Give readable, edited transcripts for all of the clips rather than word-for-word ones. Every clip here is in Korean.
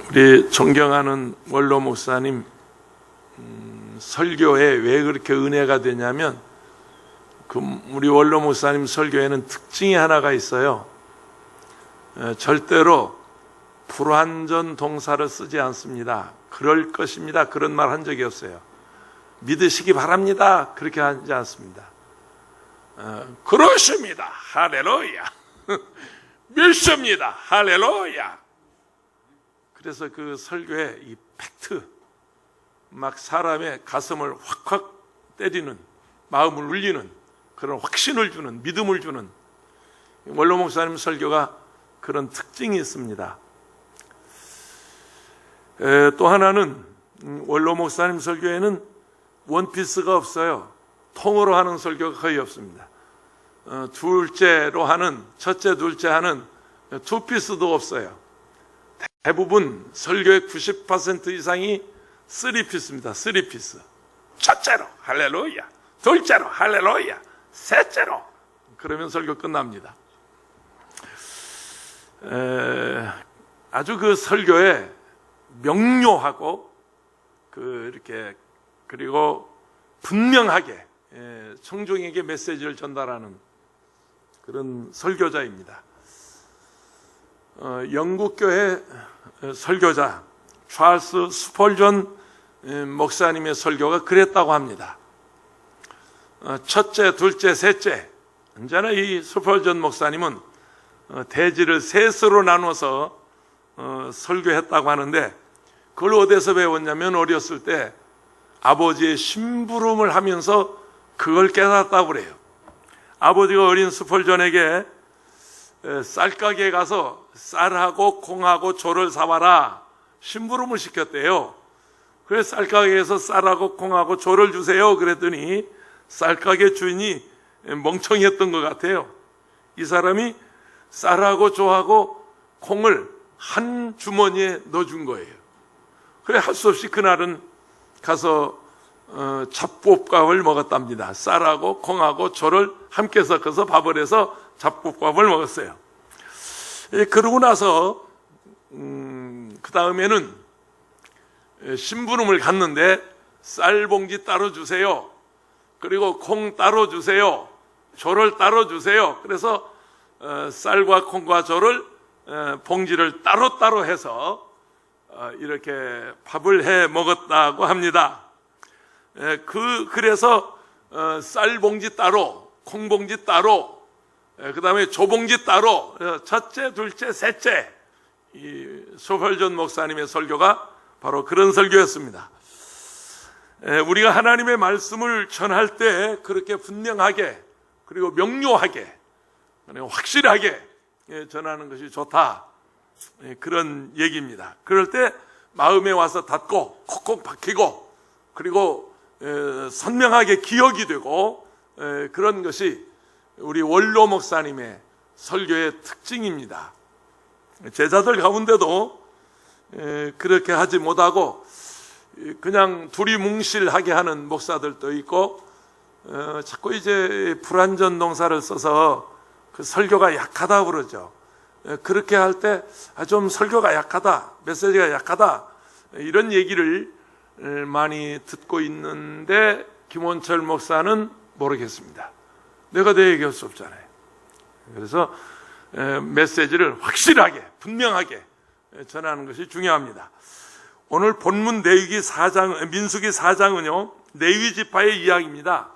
우리 존경하는 원로 목사님 설교에 왜 그렇게 은혜가 되냐면 우리 원로 목사님 설교에는 특징이 하나가 있어요. 절대로 불완전 동사를 쓰지 않습니다. 그럴 것입니다. 그런 말 한 적이 없어요. 믿으시기 바랍니다. 그렇게 하지 않습니다. 그렇습니다. 할렐루야. 믿습니다. 할렐루야. 그래서 그 설교에 이 팩트, 막 사람의 가슴을 확확 때리는, 마음을 울리는 그런 확신을 주는, 믿음을 주는 원로 목사님 설교가 그런 특징이 있습니다. 또 하나는 원로 목사님 설교에는 원피스가 없어요. 통으로 하는 설교가 거의 없습니다. 첫째, 둘째 하는 투피스도 없어요. 대부분 설교의 90% 이상이 3피스입니다. 3피스. 첫째로 할렐루야, 둘째로 할렐루야, 셋째로. 그러면 설교 끝납니다. 아주 그 설교에 명료하고 이렇게 그리고 분명하게 청중에게 메시지를 전달하는 그런 설교자입니다. 영국 교회 설교자 찰스 스펄전 목사님의 설교가 그랬다고 합니다. 첫째, 둘째, 셋째. 언제나 이 스펄전 목사님은 대지를 셋으로 나눠서 설교했다고 하는데, 그걸 어디서 배웠냐면 어렸을 때 아버지의 심부름을 하면서 그걸 깨닫다고 그래요. 아버지가 어린 스펄전에게 쌀가게에 가서 쌀하고 콩하고 조를 사와라 심부름을 시켰대요. 그래서 쌀가게에서 쌀하고 콩하고 조를 주세요 그랬더니 쌀가게 주인이 멍청했던 것 같아요. 이 사람이 쌀하고 조하고 콩을 한 주머니에 넣어준 거예요. 그래 할 수 없이 그날은 가서 잡곡밥을 먹었답니다. 쌀하고 콩하고 조를 함께 섞어서 밥을 해서 잡곡밥을 먹었어요. 그러고 나서 그 다음에는 심부름을 갔는데 쌀 봉지 따로 주세요. 그리고 콩 따로 주세요. 조를 따로 주세요. 그래서 쌀과 콩과 조를 봉지를 따로따로 해서 이렇게 밥을 해 먹었다고 합니다. 그래서 쌀 봉지 따로, 콩 봉지 따로, 그 다음에 조봉지 따로, 첫째, 둘째, 셋째. 이 스펄전 목사님의 설교가 바로 그런 설교였습니다. 우리가 하나님의 말씀을 전할 때 그렇게 분명하게 그리고 명료하게 확실하게 전하는 것이 좋다, 그런 얘기입니다. 그럴 때 마음에 와서 닿고 콕콕 박히고 그리고 선명하게 기억이 되고 그런 것이 우리 원로 목사님의 설교의 특징입니다. 제자들 가운데도 그렇게 하지 못하고 그냥 두리뭉실하게 하는 목사들도 있고, 자꾸 이제 불완전 동사를 써서 그 설교가 약하다 그러죠. 그렇게 할 때 좀 설교가 약하다, 메시지가 약하다, 이런 얘기를 많이 듣고 있는데 김원철 목사는 모르겠습니다. 내가 내 얘기할 수 없잖아요. 그래서 메시지를 확실하게 분명하게 전하는 것이 중요합니다. 오늘 본문 민수기 4장은요 레위 지파의 이야기입니다.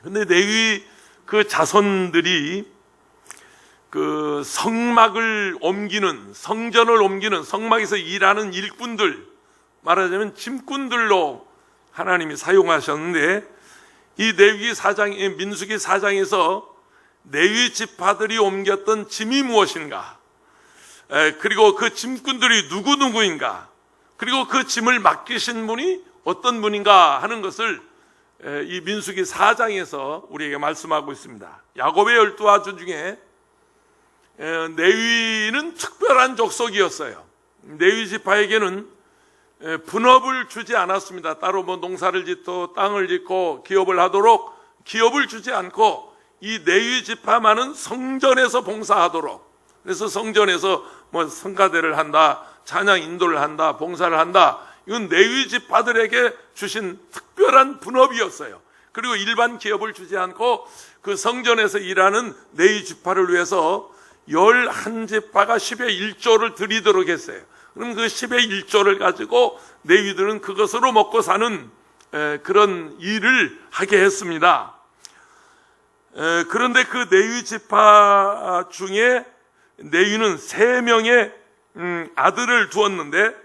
근데 레위 그 자손들이 그 성막을 옮기는, 성전을 옮기는, 성막에서 일하는 일꾼들, 말하자면 짐꾼들로 하나님이 사용하셨는데, 이 민수기 4장에서 레위 지파들이 옮겼던 짐이 무엇인가, 그리고 그 짐꾼들이 누구인가, 그리고 그 짐을 맡기신 분이 어떤 분인가 하는 것을 이 민수기 4장에서 우리에게 말씀하고 있습니다. 야곱의 12아들 중에 레위는 특별한 족속이었어요. 레위 지파에게는 분업을 주지 않았습니다. 따로 농사를 짓고 땅을 짓고 기업을 하도록 기업을 주지 않고 이 레위 지파만은 성전에서 봉사하도록, 그래서 성전에서 뭐 성가대를 한다, 찬양 인도를 한다, 봉사를 한다. 이건 레위 지파들에게 주신 특별한 분업이었어요. 그리고 일반 기업을 주지 않고 그 성전에서 일하는 레위 지파를 위해서 11지파가 10의 1조를 드리도록 했어요. 그럼 그 10의 1조를 가지고 레위들은 그것으로 먹고 사는 그런 일을 하게 했습니다. 그런데 그 레위 지파 중에 레위는 3명의 아들을 두었는데,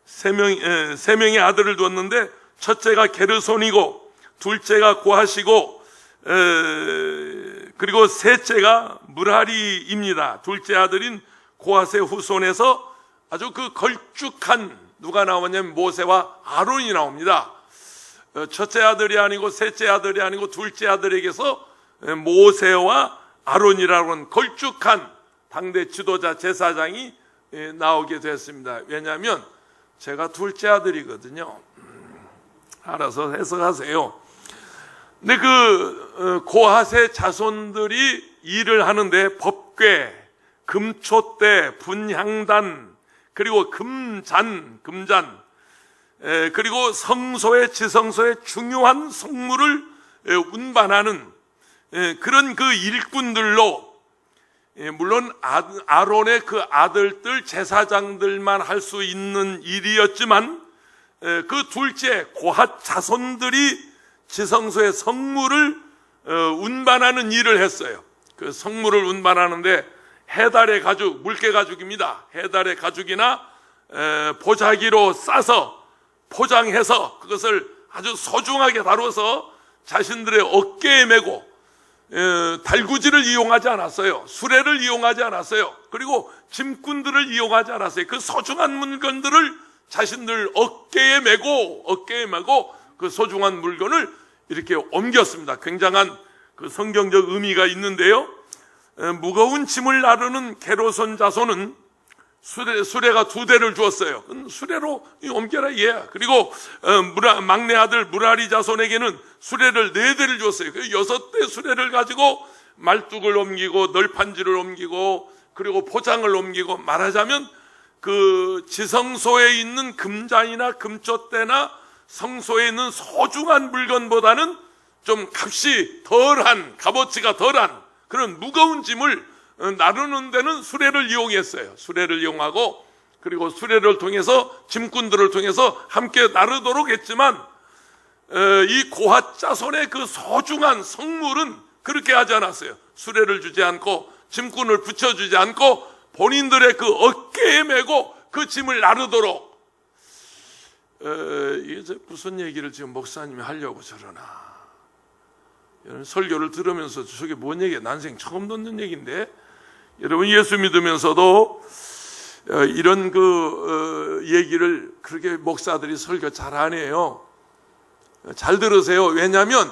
3명의 아들을 두었는데, 첫째가 게르손이고, 둘째가 고핫이고, 그리고 셋째가 무라리입니다. 둘째 아들인 고핫의 후손에서 아주 그 걸쭉한, 누가 나오냐면 모세와 아론이 나옵니다. 첫째 아들이 아니고 셋째 아들이 아니고 둘째 아들에게서 모세와 아론이라고 하는 걸쭉한 당대 지도자 제사장이 나오게 됐습니다. 왜냐하면 제가 둘째 아들이거든요. 알아서 해석하세요. 근데 그 고핫의 자손들이 일을 하는데 법궤, 금촛대, 분향단, 그리고 금잔, 그리고 성소의 지성소의 중요한 성물을 운반하는 그런 그 일꾼들로, 물론 아론의 그 아들들 제사장들만 할 수 있는 일이었지만 그 둘째 고핫 자손들이 지성소의 성물을 운반하는 일을 했어요. 그 성물을 운반하는데 해달의 가죽, 물개 가죽입니다. 해달의 가죽이나 보자기로 싸서 포장해서 그것을 아주 소중하게 다뤄서 자신들의 어깨에 메고, 달구지를 이용하지 않았어요. 수레를 이용하지 않았어요. 그리고 짐꾼들을 이용하지 않았어요. 그 소중한 물건들을 자신들 어깨에 메고 그 소중한 물건을 이렇게 옮겼습니다. 굉장한 그 성경적 의미가 있는데요. 무거운 짐을 나르는 게르손 자손은 수레가 2대를 주었어요. 수레로 옮겨라 얘야. 그리고 막내 아들 무라리 자손에게는 수레를 4대를 주었어요. 6대 수레를 가지고 말뚝을 옮기고 널판지를 옮기고 그리고 포장을 옮기고, 말하자면 그 지성소에 있는 금잔이나 금촛대나 성소에 있는 소중한 물건보다는 좀 값어치가 덜한 그런 무거운 짐을 나르는 데는 수레를 이용했어요. 수레를 이용하고, 그리고 수레를 통해서 짐꾼들을 통해서 함께 나르도록 했지만, 이 고핫 자손의 그 소중한 성물은 그렇게 하지 않았어요. 수레를 주지 않고 짐꾼을 붙여주지 않고 본인들의 그 어깨에 메고 그 짐을 나르도록. 이게 무슨 얘기를 지금 목사님이 하려고 저러나. 설교를 들으면서 저게 뭔 얘기야? 난생 처음 듣는 얘기인데, 여러분 예수 믿으면서도 이런 그 얘기를 그렇게 목사들이 설교 잘 안 해요. 잘 들으세요. 왜냐하면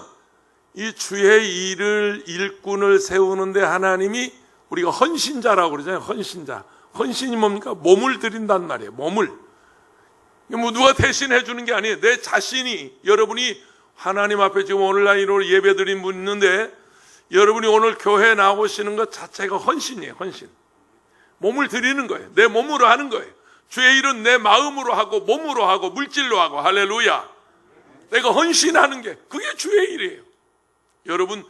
이 주의 일을 일꾼을 세우는데 하나님이, 우리가 헌신자라고 그러잖아요. 헌신이 뭡니까? 몸을 드린단 말이에요. 몸을. 뭐 누가 대신해 주는 게 아니에요. 내 자신이, 여러분이 하나님 앞에 지금 오늘날 예배 드린 분 있는데, 여러분이 오늘 교회에 나오시는 것 자체가 헌신이에요. 헌신. 몸을 드리는 거예요. 내 몸으로 하는 거예요. 주의 일은 내 마음으로 하고 몸으로 하고 물질로 하고. 할렐루야. 내가 헌신하는 게 그게 주의 일이에요. 여러분,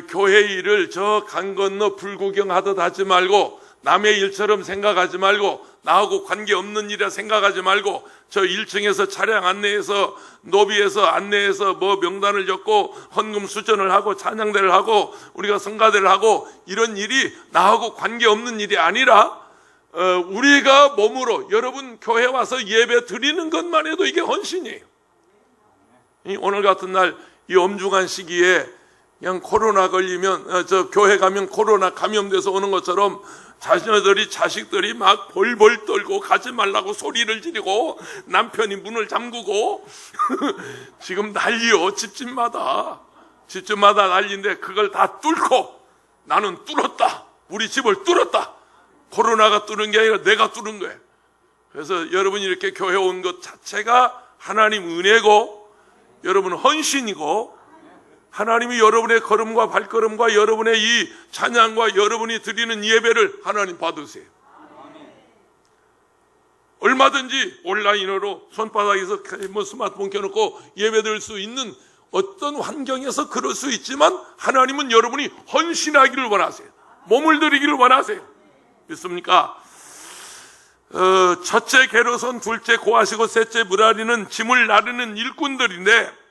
교회 일을 저 강 건너 불구경하듯 하지 말고, 남의 일처럼 생각하지 말고, 나하고 관계없는 일이라 생각하지 말고, 저 1층에서 차량 안내해서 노비에서 안내해서 뭐 명단을 적고 헌금 수전을 하고 찬양대를 하고 우리가 성가대를 하고, 이런 일이 나하고 관계없는 일이 아니라 우리가 몸으로, 여러분 교회 와서 예배 드리는 것만 해도 이게 헌신이에요. 오늘 같은 날 이 엄중한 시기에 그냥 코로나 걸리면, 저 교회 가면 코로나 감염돼서 오는 것처럼 자식들이 막 벌벌 떨고 가지 말라고 소리를 지르고 남편이 문을 잠그고 지금 난리요. 집집마다 난리인데, 그걸 다 뚫고 나는 뚫었다. 우리 집을 뚫었다. 코로나가 뚫은 게 아니라 내가 뚫은 거예요. 그래서 여러분이 이렇게 교회 온 것 자체가 하나님 은혜고, 여러분 헌신이고, 하나님이 여러분의 걸음과 발걸음과 여러분의 이 찬양과 여러분이 드리는 예배를 하나님 받으세요. 얼마든지 온라인으로 손바닥에서 스마트폰 켜놓고 예배 드릴 수 있는 어떤 환경에서 그럴 수 있지만 하나님은 여러분이 헌신하기를 원하세요. 몸을 드리기를 원하세요. 믿습니까? 첫째 게르손, 둘째 고하시고 셋째 므라리는 짐을 나르는 일꾼들인데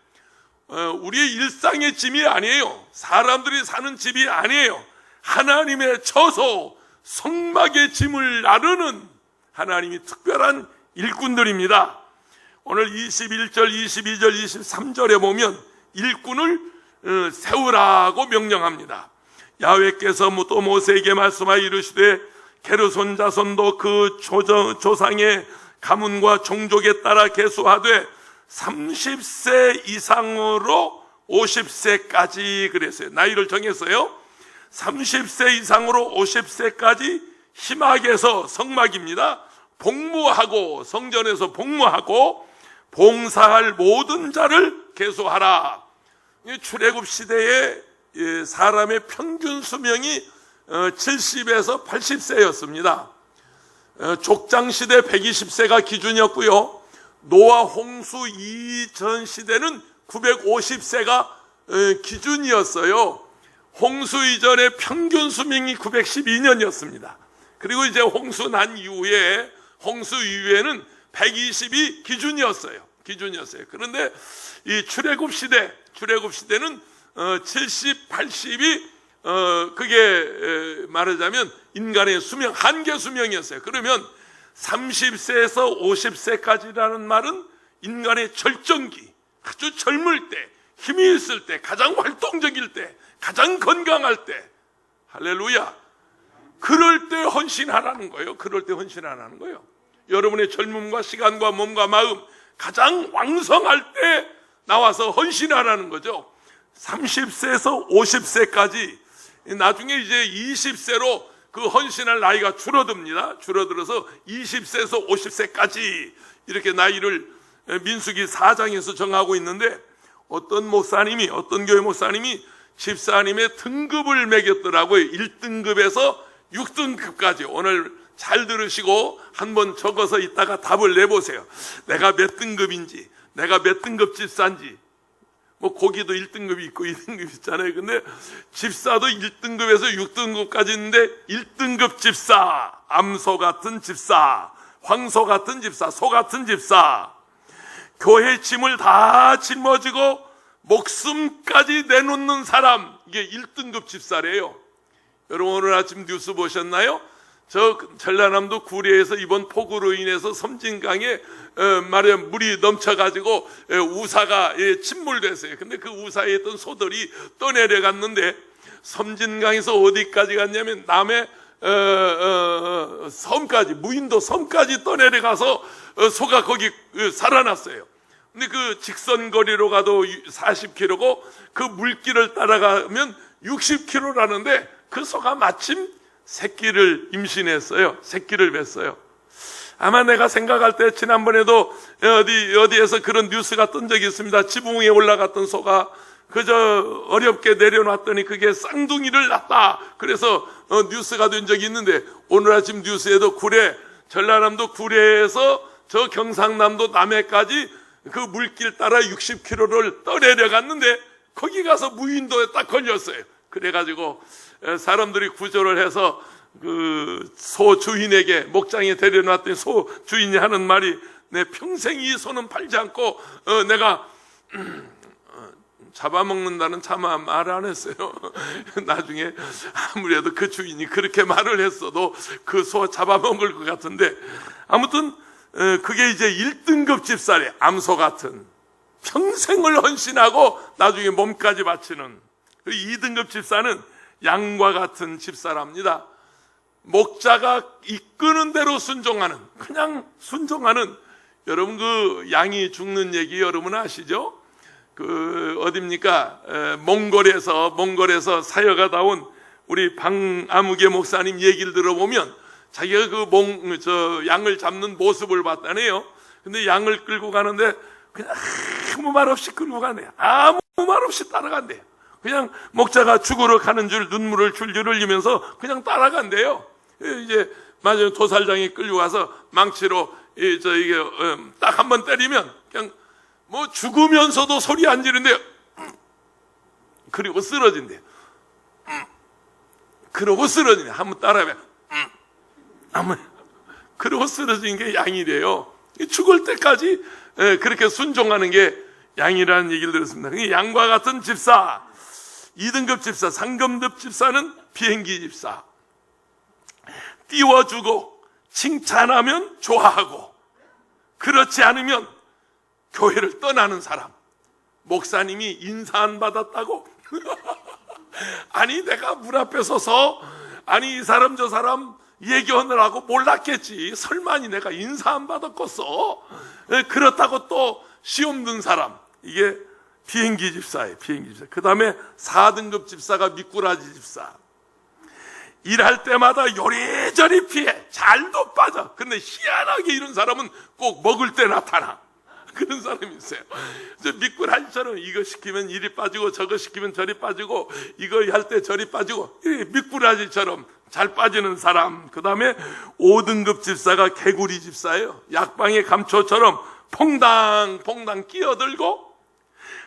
우리의 일상의 짐이 아니에요. 사람들이 사는 집이 아니에요. 하나님의 처소 성막의 짐을 나르는 하나님이 특별한 일꾼들입니다. 오늘 21절, 22절, 23절에 보면 일꾼을 세우라고 명령합니다. 야훼께서 또 모세에게 말씀하여 이르시되 게르손 자손도 그 조상의 가문과 종족에 따라 계수하되 30세 이상으로 50세까지 그랬어요. 나이를 정했어요. 30세 이상으로 50세까지 희막에서 성막입니다. 복무하고 성전에서 복무하고 봉사할 모든 자를 계수하라. 출애굽 시대에 사람의 평균 수명이 70에서 80세였습니다. 족장 시대 120세가 기준이었고요. 노아 홍수 이전 시대는 950세가 기준이었어요. 홍수 이전의 평균 수명이 912년이었습니다. 그리고 이제 홍수 난 이후에 홍수 이후에는 120이 기준이었어요. 그런데 이 출애굽 시대는 70, 80이 그게 말하자면 인간의 수명, 한계 수명이었어요. 그러면 30세에서 50세까지라는 말은 인간의 절정기, 아주 젊을 때, 힘이 있을 때, 가장 활동적일 때, 가장 건강할 때, 할렐루야. 그럴 때 헌신하라는 거예요. 여러분의 젊음과 시간과 몸과 마음 가장 왕성할 때 나와서 헌신하라는 거죠. 30세에서 50세까지, 나중에 이제 20세로 그 헌신할 나이가 줄어듭니다. 줄어들어서 20세에서 50세까지 이렇게 나이를 민수기 4장에서 정하고 있는데, 어떤 교회 목사님이 집사님의 등급을 매겼더라고요. 1등급에서 6등급까지. 오늘 잘 들으시고 한번 적어서 이따가 답을 내보세요. 내가 몇 등급인지, 내가 몇 등급 집사인지. 뭐 고기도 1등급이 있고 2등급이 있잖아요. 근데 집사도 1등급에서 6등급까지 있는데 1등급 집사, 암소 같은 집사, 황소 같은 집사, 소 같은 집사, 교회 짐을 다 짊어지고 목숨까지 내놓는 사람, 이게 1등급 집사래요. 여러분 오늘 아침 뉴스 보셨나요? 저 전라남도 구례에서 이번 폭우로 인해서 섬진강에 물이 넘쳐가지고 우사가 침몰됐어요. 근데 그 우사에 있던 소들이 떠내려갔는데 섬진강에서 어디까지 갔냐면 남해 섬까지, 무인도 섬까지 떠내려가서 소가 거기 살아났어요. 근데 그 직선거리로 가도 40km고 그 물길을 따라가면 60km라는데 그 소가 마침 새끼를 임신했어요. 새끼를 뱄어요. 아마 내가 생각할 때 지난번에도 어디에서 그런 뉴스가 뜬 적이 있습니다. 지붕 위에 올라갔던 소가 그저 어렵게 내려놨더니 그게 쌍둥이를 낳았다. 그래서 뉴스가 된 적이 있는데, 오늘 아침 뉴스에도 전라남도 구례에서 저 경상남도 남해까지 그 물길 따라 60km를 떠내려갔는데 거기 가서 무인도에 딱 걸렸어요. 그래가지고 사람들이 구조를 해서 그 소 주인에게, 목장에 데려놨더니 소 주인이 하는 말이, 내 평생 이 소는 팔지 않고 내가 잡아먹는다는 차마 말 안 했어요. 나중에 아무래도 그 주인이 그렇게 말을 했어도 그 소 잡아먹을 것 같은데, 아무튼 그게 이제 1등급 집사래. 암소 같은 평생을 헌신하고 나중에 몸까지 바치는. 2등급 집사는 양과 같은 집사랍니다. 목자가 이끄는 대로 순종하는, 그냥 순종하는. 여러분 그 양이 죽는 얘기 여러분 아시죠? 그 어딥니까? 몽골에서 사여가다 온 우리 방아무개 목사님 얘기를 들어보면 자기가 그 양을 잡는 모습을 봤다네요. 근데 양을 끌고 가는데 그냥 아무 말 없이 끌고 가네. 아무 말 없이 따라간대. 그냥 목자가 죽으러 가는 줄 눈물을 줄줄 흘리면서 그냥 따라간대요. 이제 맞아요. 도살장에 끌려가서 망치로 딱 한 번 때리면 그냥 뭐 죽으면서도 소리 안 지른대요. 그리고 쓰러진대요. 그러고 쓰러지네. 한번 따라해봐. 그러고 쓰러진 게 양이래요. 죽을 때까지 그렇게 순종하는 게 양이라는 얘기를 들었습니다. 양과 같은 집사, 2등급 집사, 3등급 집사는 비행기 집사. 띄워주고 칭찬하면 좋아하고, 그렇지 않으면 교회를 떠나는 사람. 목사님이 인사 안 받았다고? 아니 내가 문 앞에 서서 아니 이 사람 저 사람 얘기하느라고 몰랐겠지. 설마니 내가 인사 안 받았겠어? 그렇다고 또 시험 든 사람. 이게 비행기 집사예요. 비행기 집사. 그 다음에 4등급 집사가 미꾸라지 집사. 일할 때마다 요리조리 피해. 잘도 빠져. 근데 희한하게 이런 사람은 꼭 먹을 때 나타나. 그런 사람이 있어요. 미꾸라지처럼 이거 시키면 이리 빠지고 저거 시키면 저리 빠지고 이거 할 때 저리 빠지고, 미꾸라지처럼 잘 빠지는 사람. 그 다음에 5등급 집사가 개구리 집사예요. 약방의 감초처럼 퐁당퐁당 끼어들고,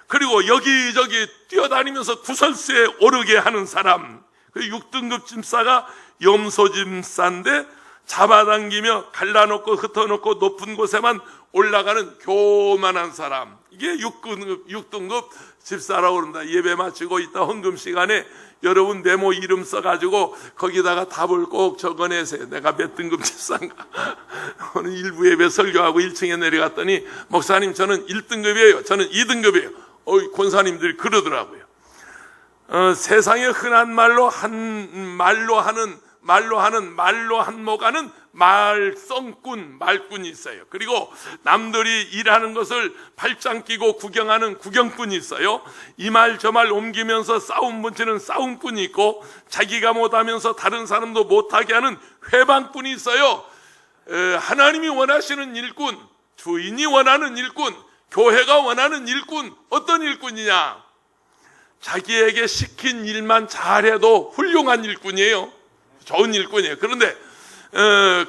그리고 여기저기 뛰어다니면서 구설수에 오르게 하는 사람. 6등급 집사가 염소 집사인데 잡아당기며 갈라놓고 흩어놓고 높은 곳에만 올라가는 교만한 사람. 이게 6등급 집사라고 그런다. 예배 마치고 있다 헌금 시간에 여러분 메모 이름 써가지고 거기다가 답을 꼭 적어내세요. 내가 몇 등급 집사인가. 오늘 일부 예배 설교하고 1층에 내려갔더니 목사님 저는 1등급이에요. 저는 2등급이에요. 권사님들이 그러더라고요. 세상에 흔한 말로 하는 말로 한몫하는 말꾼이 있어요. 그리고 남들이 일하는 것을 팔짱 끼고 구경하는 구경꾼이 있어요. 이 말 저 말 옮기면서 싸움 붙이는 싸움꾼이 있고, 자기가 못하면서 다른 사람도 못하게 하는 회방꾼이 있어요. 하나님이 원하시는 일꾼, 주인이 원하는 일꾼, 교회가 원하는 일꾼, 어떤 일꾼이냐? 자기에게 시킨 일만 잘해도 훌륭한 일꾼이에요. 좋은 일꾼이에요. 그런데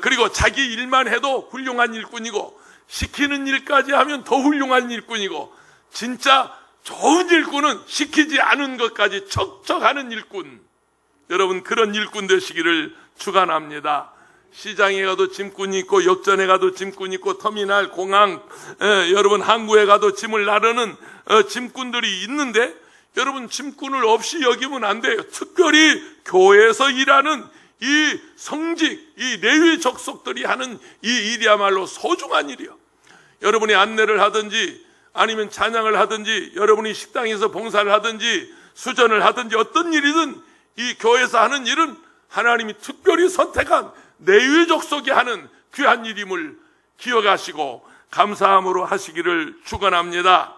그리고 자기 일만 해도 훌륭한 일꾼이고, 시키는 일까지 하면 더 훌륭한 일꾼이고, 진짜 좋은 일꾼은 시키지 않은 것까지 척척하는 일꾼. 여러분 그런 일꾼 되시기를 축원합니다. 시장에 가도 짐꾼이 있고, 역전에 가도 짐꾼이 있고, 터미널, 공항, 여러분 항구에 가도 짐을 나르는 짐꾼들이 있는데, 여러분 짐꾼을 없이 여기면 안 돼요. 특별히 교회에서 일하는 이 성직, 이 레위 족속들이 하는 이 일이야말로 소중한 일이요. 여러분이 안내를 하든지 아니면 찬양을 하든지, 여러분이 식당에서 봉사를 하든지 수전을 하든지 어떤 일이든 이 교회에서 하는 일은 하나님이 특별히 선택한 레위 족속이 하는 귀한 일임을 기억하시고 감사함으로 하시기를 축원합니다.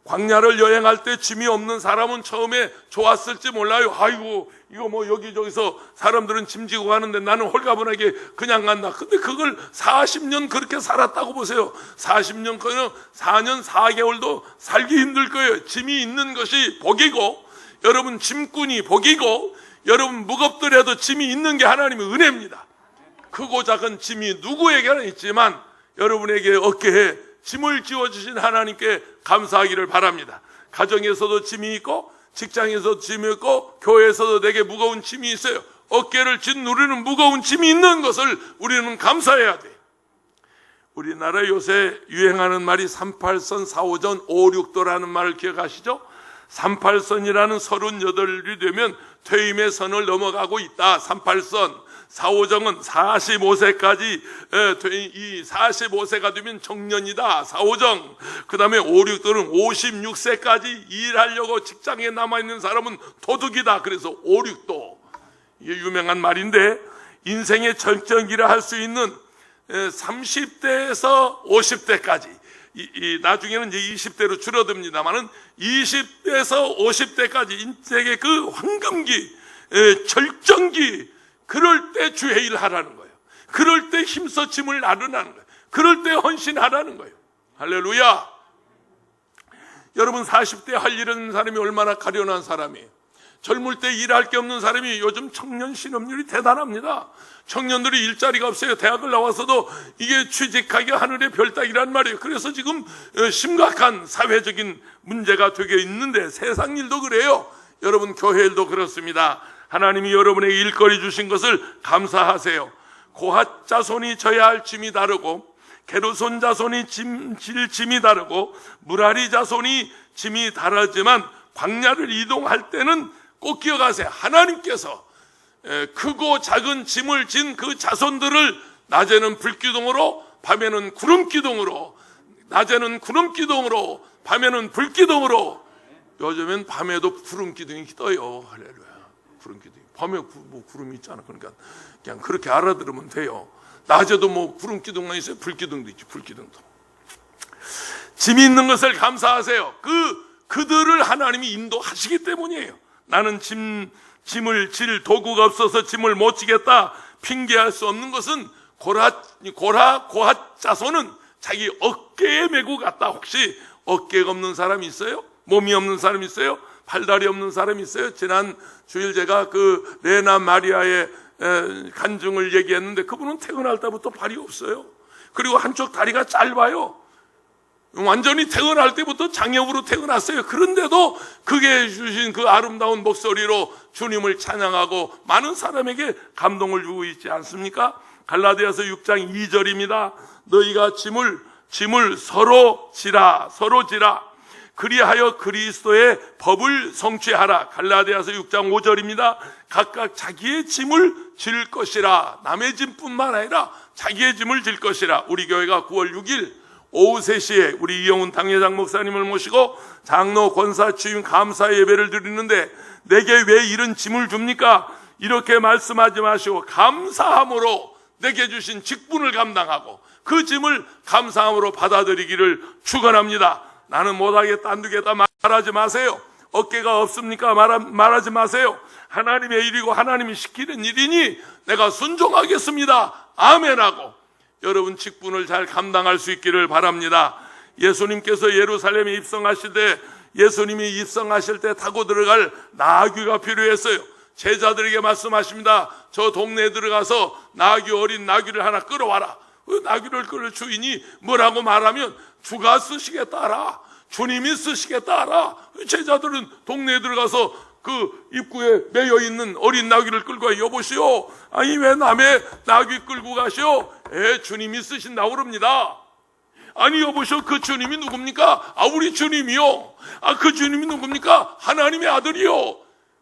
광야를 여행할 때 짐이 없는 사람은 처음에 좋았을지 몰라요. 아이고 이거 뭐 여기저기서 사람들은 짐 지고 가는데 나는 홀가분하게 그냥 간다. 근데 그걸 40년 그렇게 살았다고 보세요. 40년 거는 4년 4개월도 살기 힘들 거예요. 짐이 있는 것이 복이고, 여러분 짐꾼이 복이고, 여러분 무겁더라도 짐이 있는 게 하나님의 은혜입니다. 크고 작은 짐이 누구에게나 있지만 여러분에게 어깨에 짐을 지워주신 하나님께 감사하기를 바랍니다. 가정에서도 짐이 있고, 직장에서도 짐이 있고, 교회에서도 내게 무거운 짐이 있어요. 어깨를 짓누르는 무거운 짐이 있는 것을 우리는 감사해야 돼요. 우리나라 요새 유행하는 말이 38선, 4호전, 569도라는 말을 기억하시죠? 38선이라는 38이 되면 퇴임의 선을 넘어가고 있다. 38선. 4호정은 45세까지, 이 45세가 되면 정년이다. 4호정. 그 다음에 569도는 56세까지 일하려고 직장에 남아있는 사람은 도둑이다. 그래서 569도. 이게 유명한 말인데, 인생의 절정기를 할 수 있는 30대에서 50대까지, 나중에는 이제 20대로 줄어듭니다만은 20대에서 50대까지 인생의 그 황금기, 절정기, 그럴 때 주의 일을 하라는 거예요. 그럴 때 힘써 짐을 나르라는 거예요. 그럴 때 헌신하라는 거예요. 할렐루야. 여러분 40대 할 일 없는 사람이 얼마나 가련한 사람이에요. 젊을 때 일할 게 없는 사람이 요즘 청년 실업률이 대단합니다. 청년들이 일자리가 없어요. 대학을 나와서도 이게 취직하기 하늘의 별 따기란 말이에요. 그래서 지금 심각한 사회적인 문제가 되게 있는데 세상 일도 그래요. 여러분 교회 일도 그렇습니다. 하나님이 여러분에게 일거리 주신 것을 감사하세요. 고핫 자손이 져야 할 짐이 다르고 게르손 자손이 질 짐이 다르고 무라리 자손이 짐이 다르지만 광야를 이동할 때는 꼭 기억하세요. 하나님께서 크고 작은 짐을 진 그 자손들을 낮에는 불기둥으로 밤에는 구름기둥으로, 낮에는 구름기둥으로 밤에는 불기둥으로, 요즘엔 밤에도 구름기둥이 떠요. 할렐루야. 구름기둥이 밤에 뭐 구름이 있잖아. 그러니까 그냥 그렇게 알아들으면 돼요. 낮에도 뭐 구름기둥만 있어요. 불기둥도 있지. 불기둥도. 짐이 있는 것을 감사하세요. 그들을 하나님이 인도하시기 때문이에요. 나는 짐을 질 도구가 없어서 짐을 못 지겠다 핑계할 수 없는 것은 고핫 자손은 자기 어깨에 메고 갔다. 혹시 어깨가 없는 사람이 있어요? 몸이 없는 사람이 있어요? 팔다리 없는 사람이 있어요? 지난 주일 제가 그 레나 마리아의 간증을 얘기했는데 그분은 태어날 때부터 발이 없어요. 그리고 한쪽 다리가 짧아요. 완전히 태어날 때부터 장애우로 태어났어요. 그런데도 그게 주신 그 아름다운 목소리로 주님을 찬양하고 많은 사람에게 감동을 주고 있지 않습니까? 갈라디아서 6장 2절입니다. 너희가 짐을 서로 지라 그리하여 그리스도의 법을 성취하라. 갈라디아서 6장 5절입니다. 각각 자기의 짐을 질 것이라. 남의 짐뿐만 아니라 자기의 짐을 질 것이라. 우리 교회가 9월 6일 오후 3시에 우리 이영훈 당회장 목사님을 모시고 장로 권사 취임 감사 예배를 드리는데 내게 왜 이런 짐을 줍니까? 이렇게 말씀하지 마시고 감사함으로 내게 주신 직분을 감당하고 그 짐을 감사함으로 받아들이기를 축원합니다. 나는 못하겠다 안 되겠다 말하지 마세요. 어깨가 없습니까? 말하지 마세요. 하나님의 일이고 하나님이 시키는 일이니 내가 순종하겠습니다. 아멘하고 여러분 직분을 잘 감당할 수 있기를 바랍니다. 예수님께서 예루살렘에 입성하실 때 예수님이 입성하실 때 타고 들어갈 나귀가 필요했어요. 제자들에게 말씀하십니다. 저 동네에 들어가서 어린 나귀를 하나 끌어와라. 나귀를 끌을 주인이 뭐라고 말하면 주가 쓰시겠다라. 주님이 쓰시겠다라. 제자들은 동네에 들어가서 그 입구에 매여 있는 어린 나귀를 끌고 와. 여보시오, 아니 왜 남의 나귀 끌고 가시오? 주님이 쓰신다고 그럽니다. 아니 여보시오, 그 주님이 누굽니까? 우리 주님이요. 그 주님이 누굽니까? 하나님의 아들이요.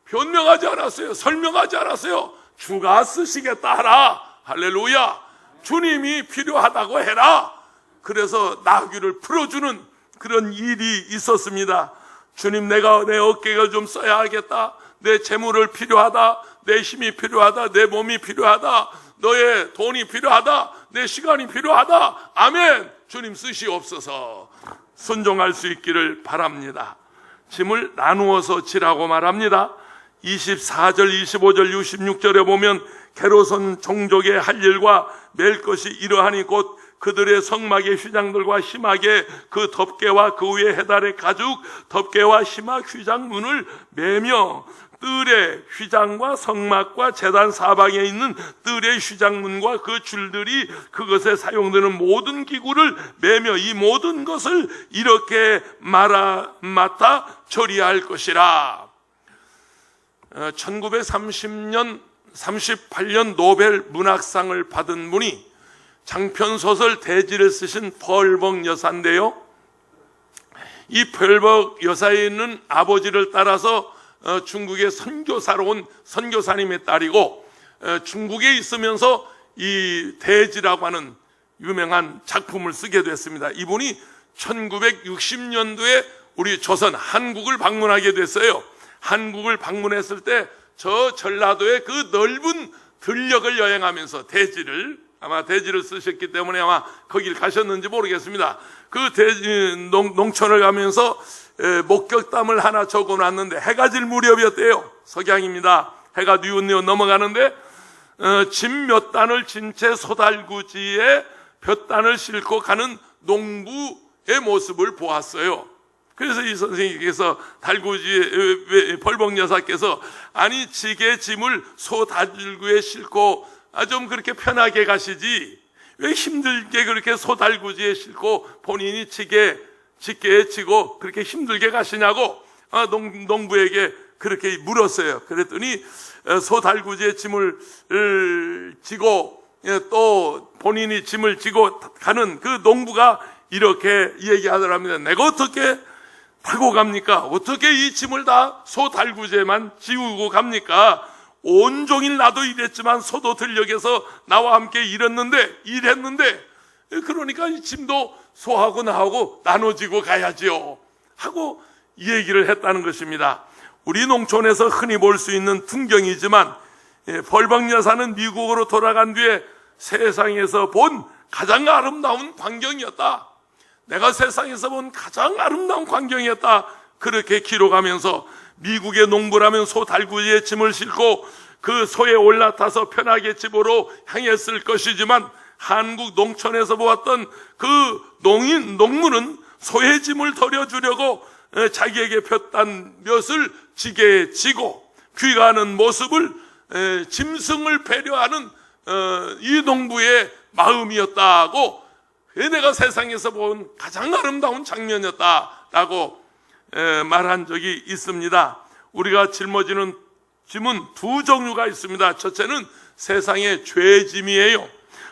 변명하지 않았어요. 설명하지 않았어요. 주가 쓰시겠다 하라. 할렐루야. 주님이 필요하다고 해라. 그래서 나귀를 풀어주는 그런 일이 있었습니다. 주님, 내가 내 어깨가 좀 써야 하겠다. 내 재물을 필요하다. 내 힘이 필요하다. 내 몸이 필요하다. 너의 돈이 필요하다. 내 시간이 필요하다. 아멘. 주님 쓰시옵소서. 순종할 수 있기를 바랍니다. 짐을 나누어서 지라고 말합니다. 24절, 25절, 66절에 보면 게르손 종족의 할 일과 맬 것이 이러하니 곧 그들의 성막의 휘장들과 희막의 그 덮개와 그 위에 해달의 가죽 덮개와 희막 휘장문을 매며 뜰의 휘장과 성막과 제단 사방에 있는 뜰의 휘장문과 그 줄들이 그것에 사용되는 모든 기구를 매며 이 모든 것을 이렇게 맡아 처리할 것이라. 1938년 노벨 문학상을 받은 분이 장편소설 대지를 쓰신 펄벅 여사인데요. 이 펄벅 여사에 있는 아버지를 따라서 중국에 선교사로 온 선교사님의 딸이고 중국에 있으면서 이 대지라고 하는 유명한 작품을 쓰게 됐습니다. 이분이 1960년도에 우리 조선 한국을 방문하게 됐어요. 한국을 방문했을 때 저 전라도의 그 넓은 들녘을 여행하면서 아마 대지를 쓰셨기 때문에 아마 거길 가셨는지 모르겠습니다. 그 대지 농촌을 가면서 목격담을 하나 적어놨는데 해가 질 무렵이었대요. 석양입니다. 해가 뉘엿뉘엿 넘어가는데 짐 몇 단을 진 채 소달구지에 몇 단을 싣고 가는 농부의 모습을 보았어요. 그래서 이 선생님께서 달구지의 벌복 여사께서 아니 지게 짐을 소 달구에 싣고 좀 그렇게 편하게 가시지 왜 힘들게 그렇게 소 달구지에 싣고 본인이 지게에 지고 그렇게 힘들게 가시냐고 농부에게 그렇게 물었어요. 그랬더니 소 달구지에 짐을 지고 또 본인이 짐을 지고 가는 그 농부가 이렇게 얘기하더랍니다. 내가 어떻게 타고 갑니까? 어떻게 이 짐을 다 소 달구지에만 지우고 갑니까? 온종일 나도 일했지만 소도 들녘에서 나와 함께 일했는데 그러니까 이 짐도 소하고 나하고 나눠지고 가야지요 하고 얘기를 했다는 것입니다. 우리 농촌에서 흔히 볼 수 있는 풍경이지만 벌복 여사는 미국으로 돌아간 뒤에 세상에서 본 가장 아름다운 광경이었다. 내가 세상에서 본 가장 아름다운 광경이었다. 그렇게 기록하면서 미국의 농부라면 소 달구지에 짐을 싣고 그 소에 올라타서 편하게 집으로 향했을 것이지만 한국 농촌에서 보았던 그 농부는 소의 짐을 덜어주려고 자기에게 폈단 몇을 지게에 지고 귀가하는 모습을 짐승을 배려하는 이 농부의 마음이었다고 내가 세상에서 본 가장 아름다운 장면이었다라고 말한 적이 있습니다. 우리가 짊어지는 짐은 두 종류가 있습니다. 첫째는 세상의 죄의 짐이에요.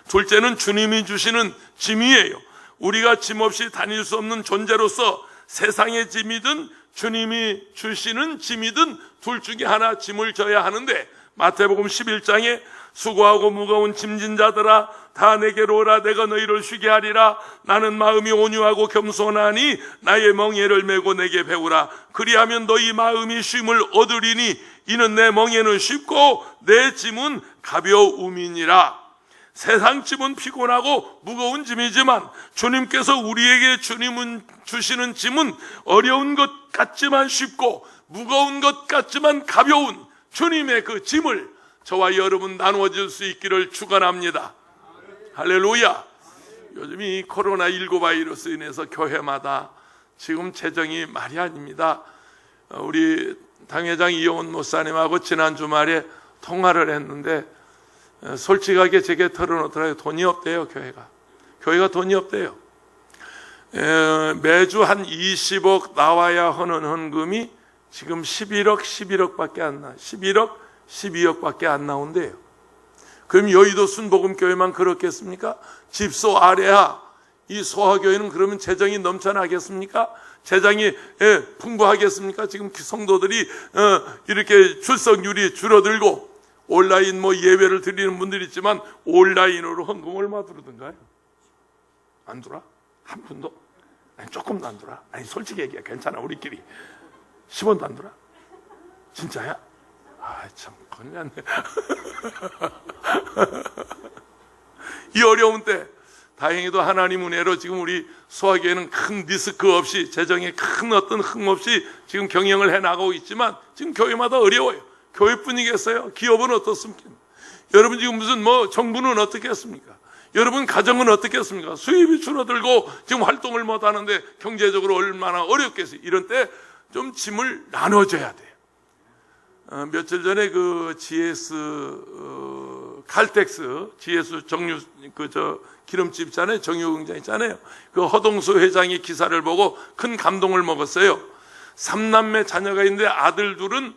둘째는 주님이 주시는 짐이에요. 우리가 짐 없이 다닐 수 없는 존재로서 세상의 짐이든 주님이 주시는 짐이든 둘 중에 하나 짐을 져야 하는데 마태복음 11장에 수고하고 무거운 짐진 자들아 다 내게로 오라 내가 너희를 쉬게 하리라 나는 마음이 온유하고 겸손하니 나의 멍에를 메고 내게 배우라 그리하면 너희 마음이 쉼을 얻으리니 이는 내 멍에는 쉽고 내 짐은 가벼움이니라. 세상 짐은 피곤하고 무거운 짐이지만 주님께서 우리에게 주시는 짐은 어려운 것 같지만 쉽고 무거운 것 같지만 가벼운 주님의 그 짐을 저와 여러분 나누어질 수 있기를 축원합니다. 할렐루야. 요즘 이 코로나19 바이러스 인해서 교회마다 지금 재정이 말이 아닙니다. 우리 당회장 이용훈 목사님하고 지난 주말에 통화를 했는데 솔직하게 제게 털어놓더라고요. 돈이 없대요. 교회가 돈이 없대요. 매주 한 20억 나와야 하는 헌금이 지금 11억밖에 안 나. 12억밖에 안 나온대요. 그럼 여의도 순복음교회만 그렇겠습니까? 집소 아래야 이 소화교회는 그러면 재정이 넘쳐나겠습니까? 재정이 풍부하겠습니까? 지금 성도들이 이렇게 출석률이 줄어들고 온라인 예배를 드리는 분들이 있지만 온라인으로 헌금 얼마 들어든가요? 안 들어? 한 푼도? 아니, 조금도 안 들어? 아니 솔직히 얘기해. 괜찮아 우리끼리 10원도 안 들어? 진짜야? 참 큰일 났네. 이 어려운 때 다행히도 하나님 은혜로 지금 우리 소화교회는 큰 리스크 없이 재정에 큰 어떤 흠 없이 지금 경영을 해나가고 있지만 지금 교회마다 어려워요. 교회뿐이겠어요? 기업은 어떻습니까? 여러분 지금 무슨 정부는 어떻겠습니까? 여러분 가정은 어떻겠습니까? 수입이 줄어들고 지금 활동을 못하는데 경제적으로 얼마나 어렵겠어요? 이런 때 좀 짐을 나눠줘야 돼요. 며칠 전에 그 칼텍스 GS 정유 기름집 있잖아요. 정유공장 있잖아요. 그 허동수 회장의 기사를 보고 큰 감동을 먹었어요. 3남매 자녀가 있는데 아들 둘은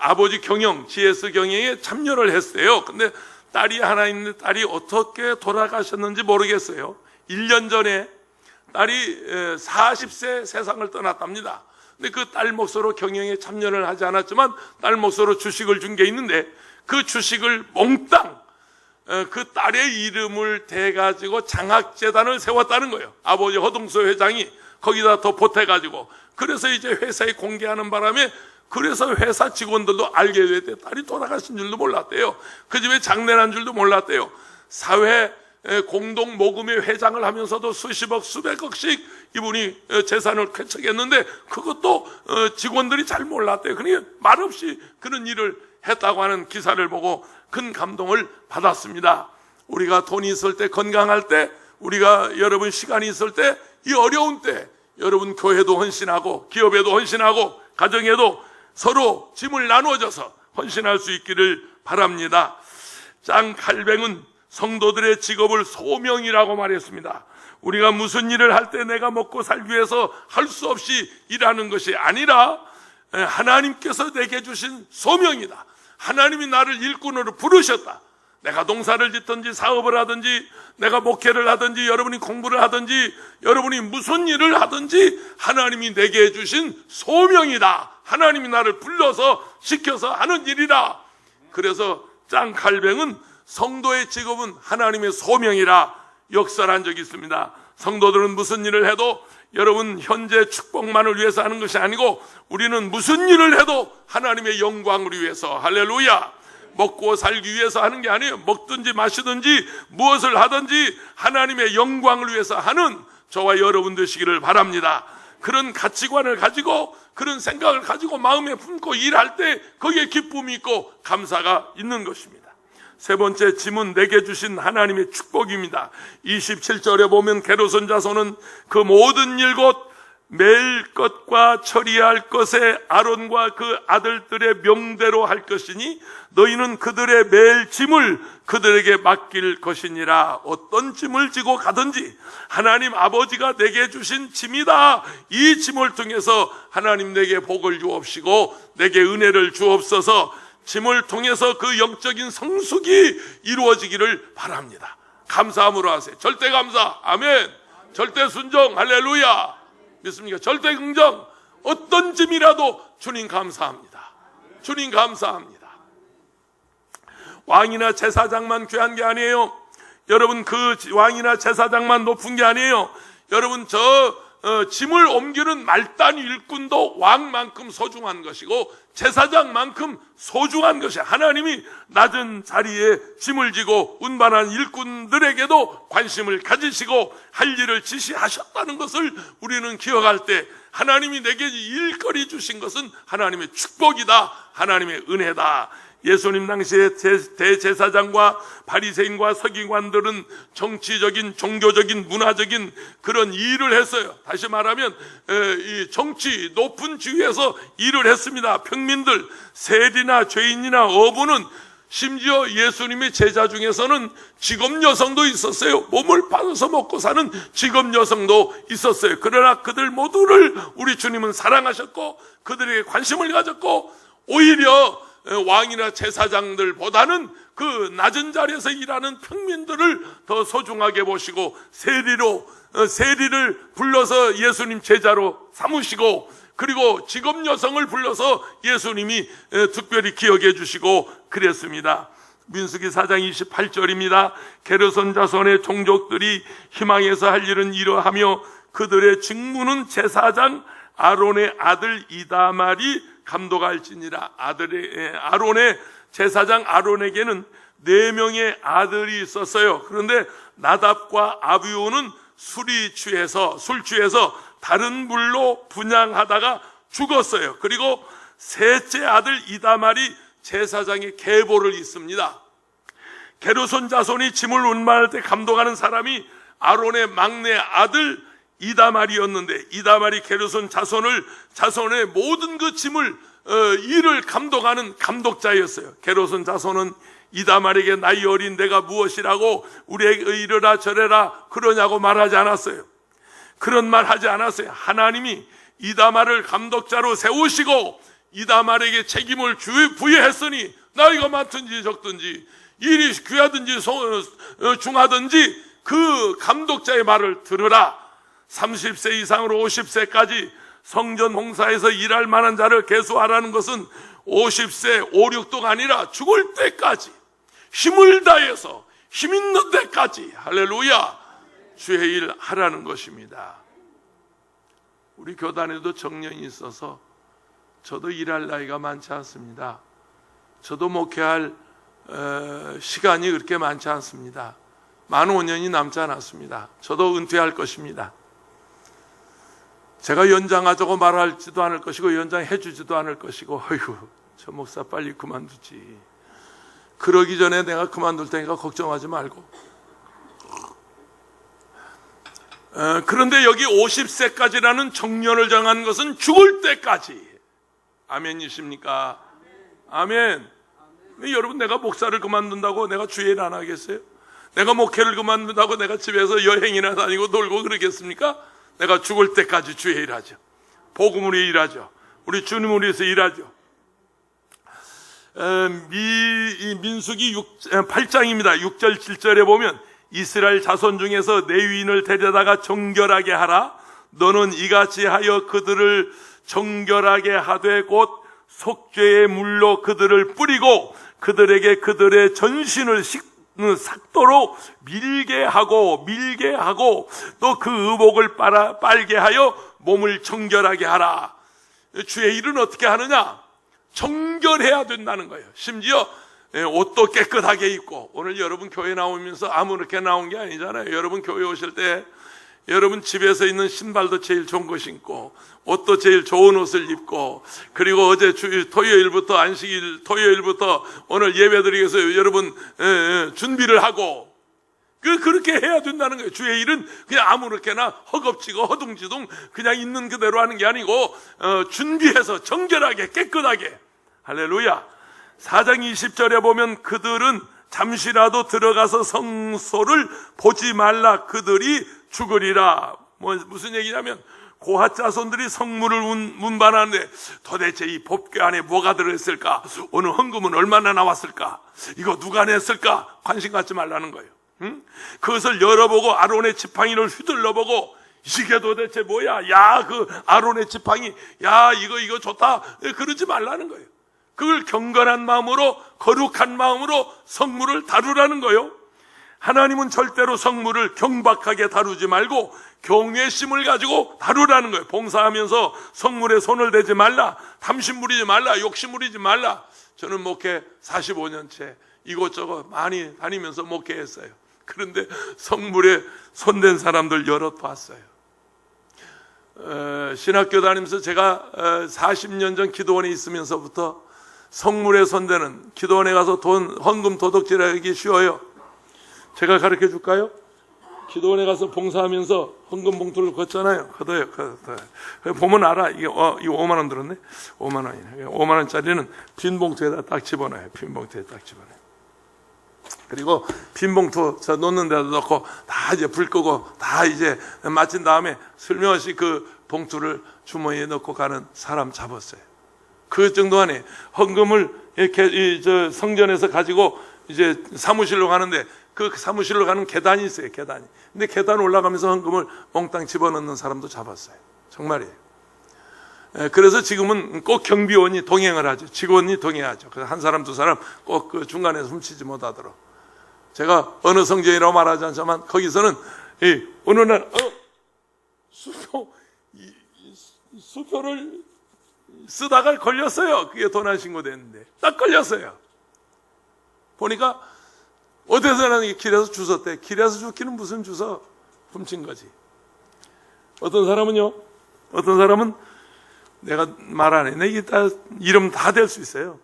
아버지 경영, GS 경영에 참여를 했어요. 근데 딸이 하나 있는데 딸이 어떻게 돌아가셨는지 모르겠어요. 1년 전에 딸이 40세 세상을 떠났답니다. 근데 그 딸 몫으로 경영에 참여를 하지 않았지만 딸 몫으로 주식을 준 게 있는데 그 주식을 몽땅 그 딸의 이름을 대가지고 장학재단을 세웠다는 거예요. 아버지 허동수 회장이 거기다 더 보태가지고. 그래서 이제 회사에 공개하는 바람에 그래서 회사 직원들도 알게 됐대요. 딸이 돌아가신 줄도 몰랐대요. 그 집에 장례난 줄도 몰랐대요. 사회 공동 모금회 회장을 하면서도 수십억 수백억씩 이분이 재산을 쾌척했는데 그것도 직원들이 잘 몰랐대요. 그러니까 말없이 그런 일을 했다고 하는 기사를 보고 큰 감동을 받았습니다. 우리가 돈이 있을 때, 건강할 때, 우리가 여러분 시간이 있을 때, 이 어려운 때 여러분 교회도 헌신하고 기업에도 헌신하고 가정에도 서로 짐을 나누어져서 헌신할 수 있기를 바랍니다. 장 칼뱅은 성도들의 직업을 소명이라고 말했습니다. 우리가 무슨 일을 할 때 내가 먹고 살기 위해서 할 수 없이 일하는 것이 아니라 하나님께서 내게 주신 소명이다. 하나님이 나를 일꾼으로 부르셨다. 내가 농사를 짓든지 사업을 하든지 내가 목회를 하든지 여러분이 공부를 하든지 여러분이 무슨 일을 하든지 하나님이 내게 주신 소명이다. 하나님이 나를 불러서 시켜서 하는 일이다. 그래서 장 칼뱅은 성도의 직업은 하나님의 소명이라 역설한 적이 있습니다. 성도들은 무슨 일을 해도 여러분 현재 축복만을 위해서 하는 것이 아니고 우리는 무슨 일을 해도 하나님의 영광을 위해서, 할렐루야, 먹고 살기 위해서 하는 게 아니에요. 먹든지 마시든지 무엇을 하든지 하나님의 영광을 위해서 하는 저와 여러분 되시기를 바랍니다. 그런 가치관을 가지고 그런 생각을 가지고 마음에 품고 일할 때 거기에 기쁨이 있고 감사가 있는 것입니다. 세 번째, 짐은 내게 주신 하나님의 축복입니다. 27절에 보면 게르손 자손은 그 모든 일 곧 맬 것과 처리할 것에 아론과 그 아들들의 명대로 할 것이니 너희는 그들의 맬 짐을 그들에게 맡길 것이니라. 어떤 짐을 지고 가든지 하나님 아버지가 내게 주신 짐이다. 이 짐을 통해서 하나님 내게 복을 주옵시고 내게 은혜를 주옵소서. 짐을 통해서 그 영적인 성숙이 이루어지기를 바랍니다. 감사함으로 하세요. 절대 감사, 아멘. 절대 순종, 할렐루야. 믿습니까? 절대 긍정. 어떤 짐이라도 주님 감사합니다. 주님 감사합니다. 왕이나 제사장만 귀한 게 아니에요. 여러분, 그 왕이나 제사장만 높은 게 아니에요. 여러분, 짐을 옮기는 말단 일꾼도 왕만큼 소중한 것이고 제사장만큼 소중한 것이 하나님이 낮은 자리에 짐을 지고 운반한 일꾼들에게도 관심을 가지시고 할 일을 지시하셨다는 것을 우리는 기억할 때 하나님이 내게 일거리 주신 것은 하나님의 축복이다. 하나님의 은혜다. 예수님 당시에 대제사장과 바리새인과 서기관들은 정치적인, 종교적인, 문화적인 그런 일을 했어요. 다시 말하면 이 정치 높은 지위에서 일을 했습니다. 평민들, 세리나 죄인이나 어부는 심지어 예수님의 제자 중에서는 직업 여성도 있었어요. 몸을 팔아서 먹고 사는 직업 여성도 있었어요. 그러나 그들 모두를 우리 주님은 사랑하셨고 그들에게 관심을 가졌고 오히려 왕이나 제사장들보다는 그 낮은 자리에서 일하는 평민들을 더 소중하게 보시고 세리를 불러서 예수님 제자로 삼으시고 그리고 직업 여성을 불러서 예수님이 특별히 기억해 주시고 그랬습니다. 민수기 4장 28절입니다. 게르손 자손의 종족들이 희망해서 할 일은 이러하며 그들의 직무는 제사장 아론의 아들 이다말이 감독할지니라. 아론의 제사장 아론에게는 4명의 아들이 있었어요. 그런데 나답과 아비후는 술 취해서 다른 물로 분향하다가 죽었어요. 그리고 셋째 아들 이다말이 제사장의 계보를 잇습니다. 게르손 자손이 짐을 운반할 때 감독하는 사람이 아론의 막내 아들 이다말이었는데 이다말이 게르손 자손의 모든 그 짐을 일을 감독하는 감독자였어요. 게르손 자손은 이다말에게 나이 어린 내가 무엇이라고 우리에게 이러라 저래라 그러냐고 말하지 않았어요. 그런 말 하지 않았어요. 하나님이 이다말을 감독자로 세우시고 이다말에게 책임을 부여했으니 나이가 많든지 적든지 일이 귀하든지 중하든지 그 감독자의 말을 들으라. 30세 이상으로 50세까지 성전 홍사에서 일할 만한 자를 계수하라는 것은 50세 5, 6도가 아니라 죽을 때까지 힘을 다해서 힘 있는 데까지 할렐루야 주의 일 하라는 것입니다. 우리 교단에도 정년이 있어서 저도 일할 나이가 많지 않습니다. 저도 목회할 시간이 그렇게 많지 않습니다. 만 5년이 남지 않았습니다. 저도 은퇴할 것입니다. 제가 연장하자고 말하지도 않을 것이고 연장해 주지도 않을 것이고 어휴 저 목사 빨리 그만두지. 그러기 전에 내가 그만둘 테니까 걱정하지 말고. 그런데 여기 50세까지라는 정년을 정한 것은 죽을 때까지. 아멘이십니까? 아멘. 여러분, 내가 목사를 그만둔다고 내가 주일 안 하겠어요? 내가 목회를 그만둔다고 내가 집에서 여행이나 다니고 놀고 그러겠습니까? 내가 죽을 때까지 주의 일하죠. 복음으로 일하죠. 우리 주님을 위해서 일하죠. 민수기 8장입니다. 6절 7절에 보면 이스라엘 자손 중에서 레위인을 데려다가 정결하게 하라. 너는 이같이 하여 그들을 정결하게 하되 곧 속죄의 물로 그들을 뿌리고 그들에게 그들의 전신을 삭도로 밀게 하고 또 그 의복을 빨게 하여 몸을 정결하게 하라. 주의 일은 어떻게 하느냐? 정결해야 된다는 거예요. 심지어 옷도 깨끗하게 입고. 오늘 여러분 교회 나오면서 아무렇게 나온 게 아니잖아요. 여러분 교회 오실 때 여러분 집에서 있는 신발도 제일 좋은 거 신고 옷도 제일 좋은 옷을 입고, 그리고 어제 토요일부터 안식일 토요일부터 오늘 예배드리기 위해서 여러분 준비를 하고 그렇게 해야 된다는 거예요. 주의 일은 그냥 아무렇게나 허겁지겁 허둥지둥 그냥 있는 그대로 하는 게 아니고 준비해서 정결하게 깨끗하게. 할렐루야. 4장 20절에 보면 그들은 잠시라도 들어가서 성소를 보지 말라. 그들이 죽으리라. 무슨 얘기냐면 고핫 자손들이 성물을 운반하는데 도대체 이 법궤 안에 뭐가 들어있을까? 오늘 헌금은 얼마나 나왔을까? 이거 누가 냈을까? 관심 갖지 말라는 거예요. 응? 그것을 열어보고 아론의 지팡이를 휘둘러보고 이게 도대체 뭐야? 야, 그 아론의 지팡이, 야, 이거 좋다. 그러지 말라는 거예요. 그걸 경건한 마음으로, 거룩한 마음으로 성물을 다루라는 거예요. 하나님은 절대로 성물을 경박하게 다루지 말고 경외심을 가지고 다루라는 거예요. 봉사하면서 성물에 손을 대지 말라, 탐심 부리지 말라, 욕심 부리지 말라. 저는 목회 45년째 이곳저곳 많이 다니면서 목회했어요. 그런데 성물에 손댄 사람들 여럿 봤어요. 신학교 다니면서 제가 40년 전 기도원에 있으면서부터 성물에 손대는, 기도원에 가서 헌금 도둑질하기 쉬워요. 제가 가르쳐 줄까요? 기도원에 가서 봉사하면서 헌금 봉투를 걷잖아요. 걷어요. 보면 알아. 이게 5만 원 들었네. 5만 원이네. 5만 원짜리는 빈 봉투에다 딱 집어넣어요. 빈 봉투에 딱 집어넣어요. 그리고 빈 봉투 놓는 데다 넣고 다 이제 불 끄고 다 이제 마친 다음에 슬며시 그 봉투를 주머니에 넣고 가는 사람 잡았어요. 그 정도 안에 헌금을 이렇게 성전에서 가지고 이제 사무실로 가는데 그 사무실로 가는 계단이 있어요. 계단이. 근데 계단 올라가면서 헌금을 몽땅 집어넣는 사람도 잡았어요. 정말이에요. 그래서 지금은 꼭 경비원이 동행을 하죠. 직원이 동행하죠. 그래서 한 사람 두 사람 꼭 그 중간에서 훔치지 못하도록. 제가 어느 성전이라고 말하지 않지만 거기서는 어느 날 수표를 쓰다가 걸렸어요. 그게 도난 신고됐는데 딱 걸렸어요. 보니까 어디서는 길에서 주웠대. 길에서 줍기는 무슨 주워? 훔친 거지. 어떤 사람은요, 어떤 사람은 내가 말 안 해. 이게 다 이름 다 될 수 있어요.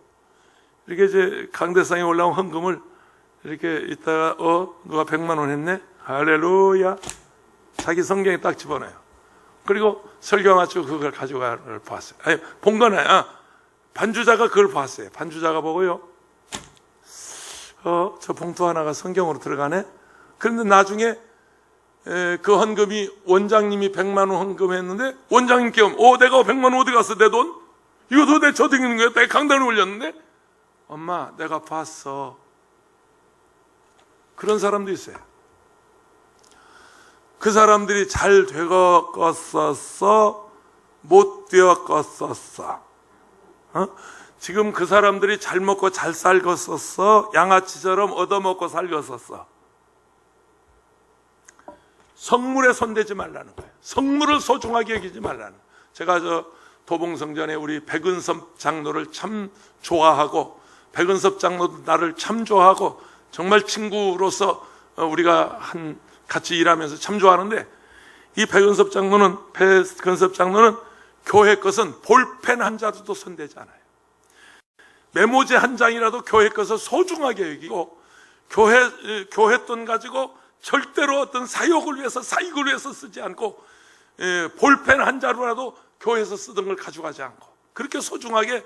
이렇게 이제 강대상에 올라온 헌금을 이렇게 있다가 누가 100만 원 했네. 할렐루야. 자기 성경에 딱 집어넣어요. 그리고 설교 마치고 그걸 가져가를 봤어요. 아니, 본 건 아니야. 반주자가 그걸 봤어요. 반주자가 보고요. 저 봉투 하나가 성경으로 들어가네. 그런데 나중에 그 헌금이 원장님이 100만 원 헌금했는데 원장님께 내가 100만 원 어디 갔어? 내 돈? 이거 도대체 저 댕기는 거야? 내가 강단을 올렸는데 엄마 내가 봤어. 그런 사람도 있어요. 그 사람들이 잘 되었었어? 못 되었었어? 지금 그 사람들이 잘 먹고 잘 살겠었어? 양아치처럼 얻어먹고 살겠었어? 성물에 손대지 말라는 거예요. 성물을 소중하게 여기지 말라는 거예요. 제가 도봉성전에 우리 백은섭 장로를 참 좋아하고 백은섭 장로도 나를 참 좋아하고 정말 친구로서 우리가 같이 일하면서 참 좋아하는데 이 백은섭 장로는 교회 것은 볼펜 한 자루도 손대지 않아요. 메모지 한 장이라도 교회 것을 소중하게 여기고 교회 돈 가지고 절대로 어떤 사욕을 위해서, 사익을 위해서 쓰지 않고 볼펜 한 자루라도 교회에서 쓰던 걸 가져가지 않고 그렇게 소중하게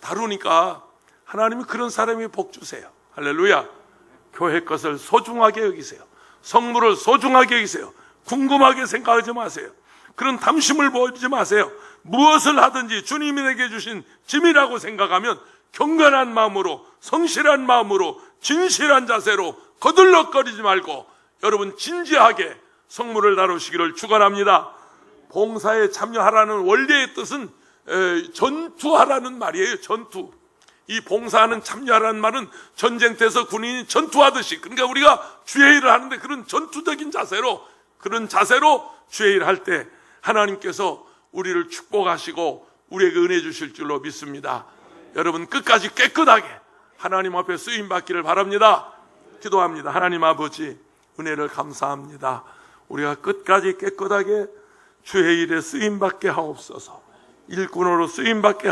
다루니까 하나님이 그런 사람이 복 주세요. 할렐루야. 교회 것을 소중하게 여기세요. 성물을 소중하게 여기세요. 궁금하게 생각하지 마세요. 그런 탐심을 보이지 마세요. 무엇을 하든지 주님이 내게 주신 짐이라고 생각하면 경건한 마음으로, 성실한 마음으로, 진실한 자세로 거들럭거리지 말고 여러분 진지하게 성물을 다루시기를 축원합니다. 봉사에 참여하라는 원리의 뜻은 전투하라는 말이에요. 전투. 이 봉사하는 참여하라는 말은 전쟁터에서 군인이 전투하듯이, 그러니까 우리가 주의 일을 하는데 그런 전투적인 자세로, 그런 자세로 주의 일을 할 때 하나님께서 우리를 축복하시고 우리에게 은혜 주실 줄로 믿습니다. 여러분 끝까지 깨끗하게 하나님 앞에 쓰임 받기를 바랍니다. 기도합니다. 하나님 아버지, 은혜를 감사합니다. 우리가 끝까지 깨끗하게 주의 일에 쓰임 받게 하옵소서. 일꾼으로 쓰임 받게